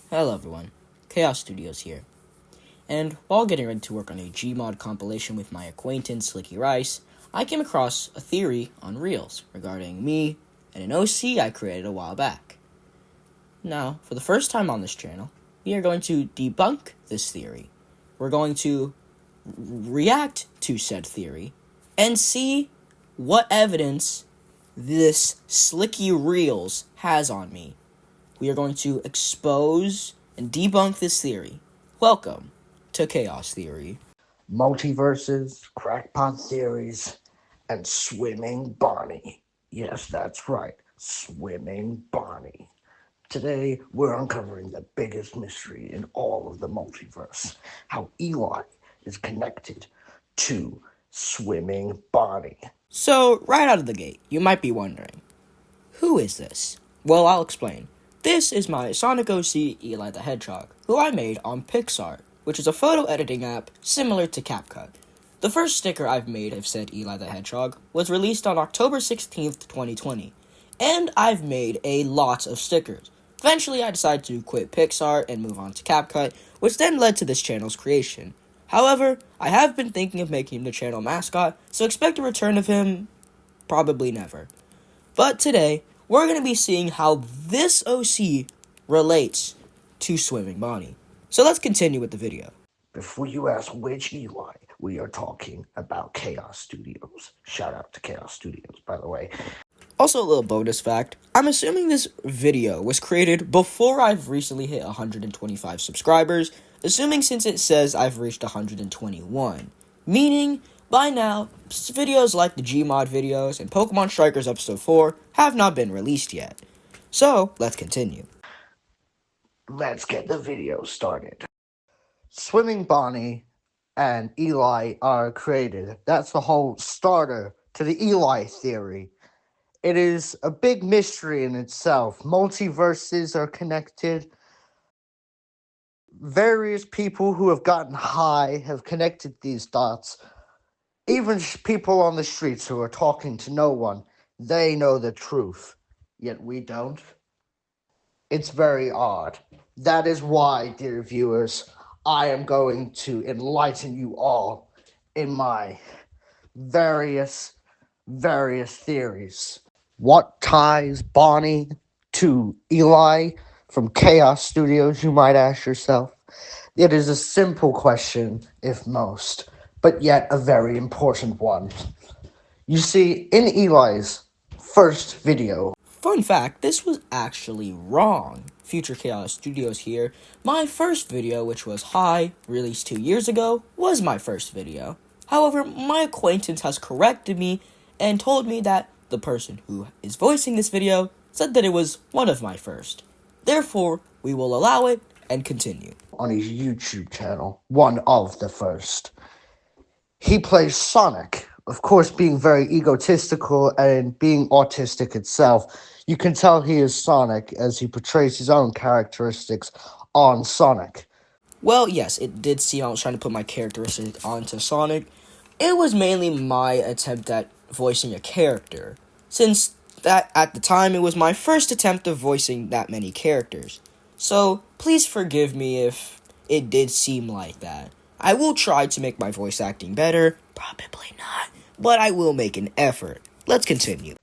Hello everyone, Chaos Studios here. And while getting ready to work on a Gmod compilation with my acquaintance Slicky Rice, I came across a theory on Reels regarding me and an OC I created a while back. Now, for the first time on this channel, we are going to debunk this theory. We're going to react to said theory and see what evidence this Slicky Reels has on me. We are going to expose and debunk this theory. Welcome to Chaos Theory. Multiverses, crackpot theories, and Swimming Bonnie. Yes, that's right, Swimming Bonnie. Today, we're uncovering the biggest mystery in all of the multiverse, how Eli is connected to Swimming Bonnie. So, right out of the gate, you might be wondering, who is this? Well, I'll explain. This is my Sonic OC Eli the Hedgehog, who I made on PixArt, which is a photo editing app similar to CapCut. The first sticker I've made of said Eli the Hedgehog was released on October 16th, 2020, and I've made a lot of stickers. Eventually, I decided to quit PixArt and move on to CapCut, which then led to this channel's creation. However, I have been thinking of making him the channel mascot, so expect a return of him probably never. But today, we're going to be seeing how this OC relates to Swimming Bonnie. So let's continue with the video. Before you ask which Eli, we are talking about Chaos Studios. Shout out to Chaos Studios, by the way. Also, a little bonus fact, I'm assuming this video was created before I've recently hit 125 subscribers, assuming since it says I've reached 121. Meaning, by now, videos like the Gmod videos and Pokemon Strikers Episode 4 have not been released yet. So, let's continue. Let's get the video started. Swimming Bonnie and Eli are created. That's the whole starter to the Eli theory. It is a big mystery in itself. Multiverses are connected. Various people who have gotten high have connected these dots. Even people on the streets who are talking to no one, they know the truth. Yet we don't. It's very odd. That is why, dear viewers, I am going to enlighten you all in my various theories. What ties Bonnie to Eli from Chaos Studios, you might ask yourself? It is a simple question, if most, but yet a very important one. You see, in Eli's first video... Fun fact, this was actually wrong. Future Chaos Studios here. My first video, which was Hi, released 2 years ago, was my first video. However, my acquaintance has corrected me and told me that the person who is voicing this video said that it was one of my first. Therefore, we will allow it and continue. On his YouTube channel, one of the first. He plays Sonic, of course being very egotistical and being autistic itself. You can tell he is Sonic as he portrays his own characteristics on Sonic. Well, yes, it did seem I was trying to put my characteristics onto Sonic. It was mainly my attempt at voicing a character, since that at the time it was my first attempt of voicing that many characters. So, please forgive me if it did seem like that. I will try to make my voice acting better, probably not, but I will make an effort. Let's continue.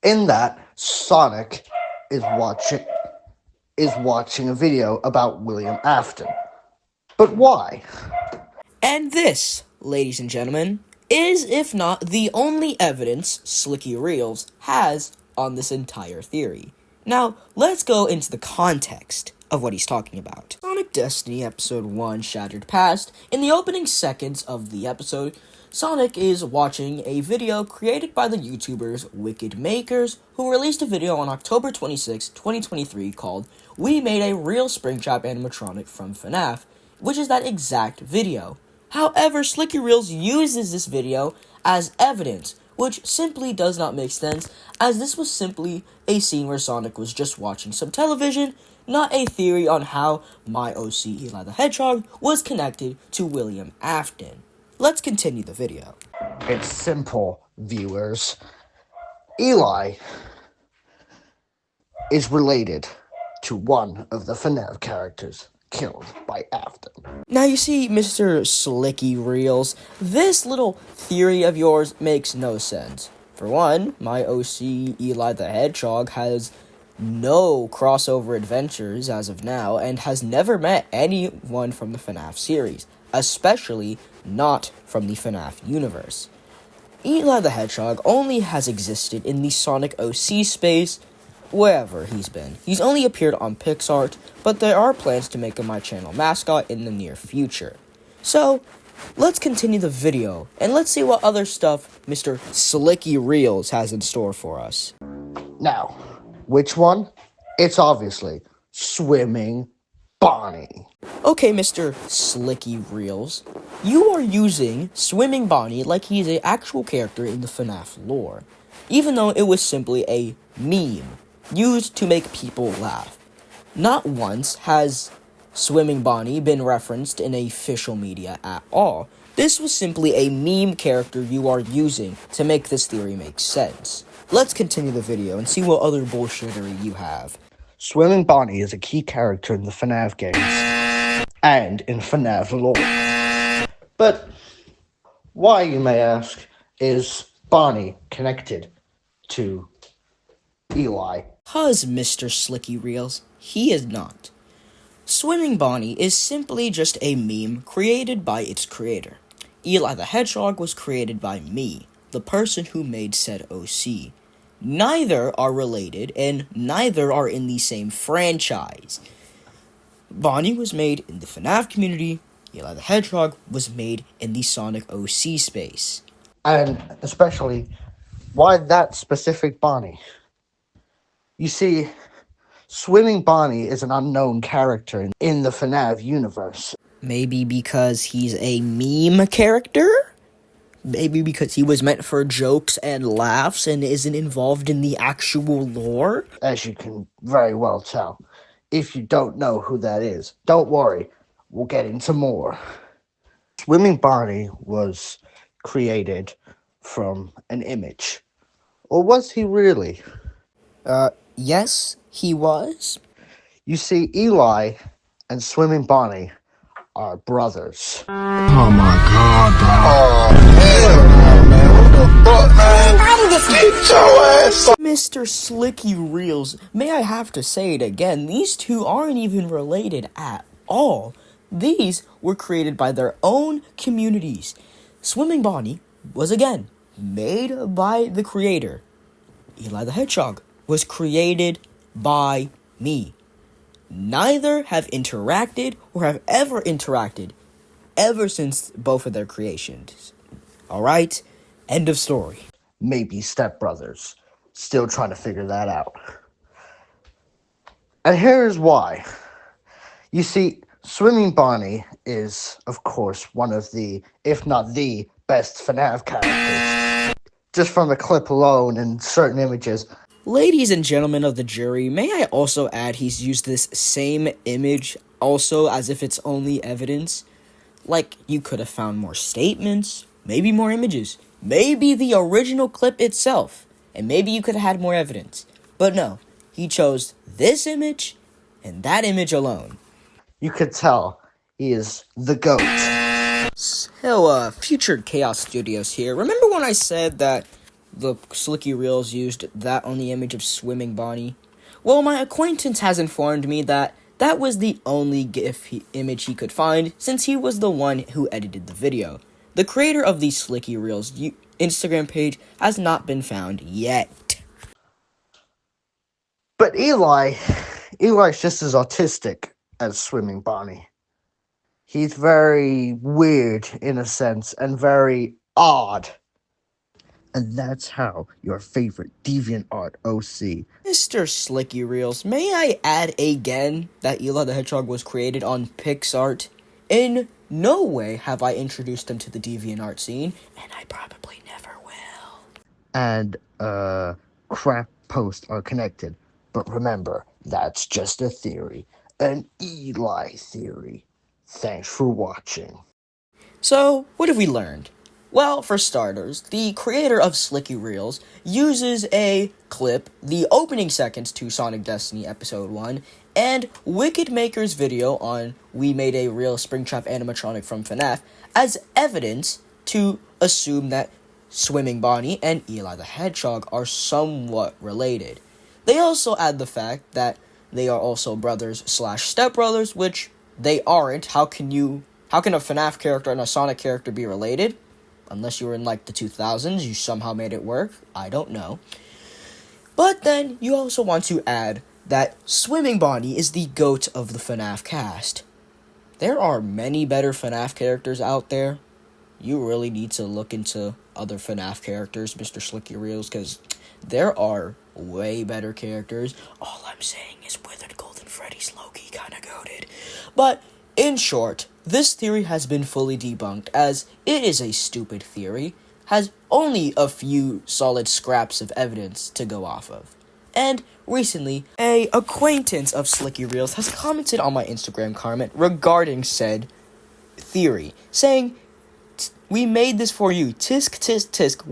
In that, Sonic is watching a video about William Afton. But why? And this, ladies and gentlemen, is, if not the only evidence Slicky Reels has on this entire theory. Now, let's go into the context of what he's talking about. Sonic Destiny Episode 1 Shattered Past, in the opening seconds of the episode, Sonic is watching a video created by the YouTubers Wicked Makers, who released a video on October 26, 2023 called We Made a Real Springtrap Animatronic from FNAF, which is that exact video. However, Slicky Reels uses this video as evidence, which simply does not make sense, as this was simply a scene where Sonic was just watching some television, not a theory on how my OC Eli the Hedgehog was connected to William Afton. Let's continue the video. It's simple, viewers. Eli is related to one of the FNAF characters killed by Afton. Now you see, Mr. Slicky Reels, this little theory of yours makes no sense. For one, my OC Eli the Hedgehog has no crossover adventures as of now and has never met anyone from the FNAF series, especially not from the FNAF universe. Eli the Hedgehog only has existed in the Sonic OC space wherever he's been. He's only appeared on PixArt, but there are plans to make him my channel mascot in the near future. So, let's continue the video, and let's see what other stuff Mr. Slicky Reels has in store for us. Now, which one? It's obviously Swimming Bonnie. Okay, Mr. Slicky Reels, you are using Swimming Bonnie like he's an actual character in the FNAF lore, even though it was simply a meme used to make people laugh. Not once has Swimming Bonnie been referenced in official media at all. This was simply a meme character you are using to make this theory make sense. Let's continue the video and see what other bullshittery you have. Swimming Bonnie is a key character in the FNAF games and in FNAF lore. But why, you may ask, is Bonnie connected to Eli? Cause Mr. Slicky Reels, he is not. Swimming Bonnie is simply just a meme created by its creator. Eli the Hedgehog was created by me, the person who made said OC. Neither are related, and neither are in the same franchise. Bonnie was made in the FNAF community, Eli the Hedgehog was made in the Sonic OC space. And especially, why that specific Bonnie? You see, Swimming Bonnie is an unknown character in the FNAF universe. Maybe because he's a meme character? Maybe because he was meant for jokes and laughs and isn't involved in the actual lore? As you can very well tell. If you don't know who that is, don't worry, we'll get into more. Swimming Bonnie was created from an image. Or was he really? Yes, he was. You see, Eli and Swimming Bonnie are brothers. Oh my god, bro. Oh, hell no, man. What the fuck, man? Get your ass up. Mr. Slicky Reels, may I have to say it again, these two aren't even related at all. These were created by their own communities. Swimming Bonnie was, again, made by the creator. Eli the Hedgehog was created by me. Neither have interacted or have ever interacted ever since both of their creations. Alright? End of story. Maybe stepbrothers. Still trying to figure that out. And here's why. You see, Swimming Bonnie is, of course, one of the, if not the, best FNAF characters. Just from the clip alone and certain images. Ladies and gentlemen of the jury, may I also add he's used this same image also as if it's only evidence? Like, you could have found more statements, maybe more images, maybe the original clip itself, and maybe you could have had more evidence. But no, he chose this image and that image alone. You could tell he is the GOAT. So, Future Chaos Studios here. Remember when I said that the Slicky Reels used that on the image of Swimming Bonnie? Well, my acquaintance has informed me that that was the only image he could find, since he was the one who edited the video. The creator of the Slicky Reels Instagram page has not been found yet. But Eli's just as autistic as Swimming Bonnie. He's very weird, in a sense, and very odd. And that's how your favorite DeviantArt OC. Mr. Slicky Reels, may I add again that Eli the Hedgehog was created on PixArt? In no way have I introduced him to the DeviantArt scene, and I probably never will. And, crap posts are connected. But remember, that's just a theory. An Eli theory. Thanks for watching. So, what have we learned? Well, for starters, the creator of Slicky Reels uses a clip, the opening seconds to Sonic Destiny Episode 1, and Wicked Maker's video on We Made a Real Springtrap animatronic from FNAF as evidence to assume that Swimming Bonnie and Eli the Hedgehog are somewhat related. They also add the fact that they are also brothers/stepbrothers, which they aren't. How can a FNAF character and a Sonic character be related? Unless you were in like the 2000s, you somehow made it work. I don't know. But then you also want to add that Swimming Bonnie is the GOAT of the FNAF cast. There are many better FNAF characters out there. You really need to look into other FNAF characters, Mr. Slicky Reels, because there are way better characters. All I'm saying is Withered Golden Freddy's Loki kinda goated. But in short, this theory has been fully debunked, as it is a stupid theory, has only a few solid scraps of evidence to go off of. And recently, a acquaintance of Slicky Reels has commented on my Instagram comment regarding said theory, saying, "We made this for you, tisk tisk tisk,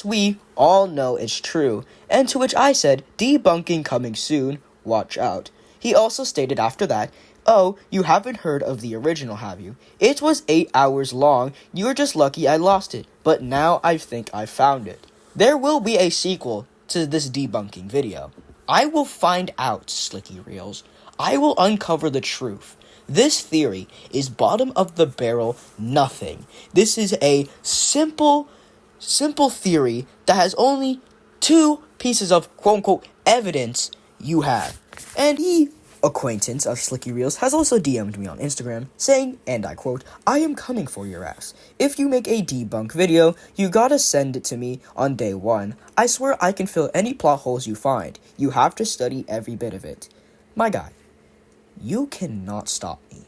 we all know it's true." And to which I said, "Debunking coming soon, watch out." He also stated after that, "Oh, you haven't heard of the original, have you? It was 8 hours long, you're just lucky I lost it, but now I think I found it." There will be a sequel to this debunking video. I will find out, Slicky Reels. I will uncover the truth. This theory is bottom of the barrel nothing. This is a simple theory that has only 2 pieces of quote-unquote evidence you have. And acquaintance of Slicky Reels has also DM'd me on Instagram saying, and I quote, "I am coming for your ass. If you make a debunk video, you gotta send it to me on day 1. I swear I can fill any plot holes you find. You have to study every bit of it." My guy, you cannot stop me.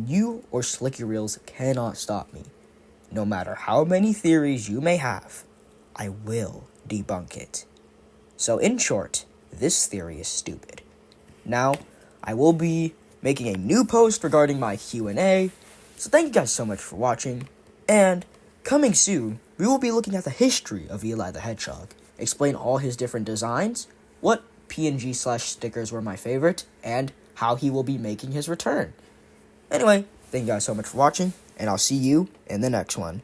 You or Slicky Reels cannot stop me. No matter how many theories you may have, I will debunk it. So in short, this theory is stupid. Now, I will be making a new post regarding my Q&A, so thank you guys so much for watching, and coming soon, we will be looking at the history of Eli the Hedgehog, explain all his different designs, what PNG/stickers were my favorite, and how he will be making his return. Anyway, thank you guys so much for watching, and I'll see you in the next one.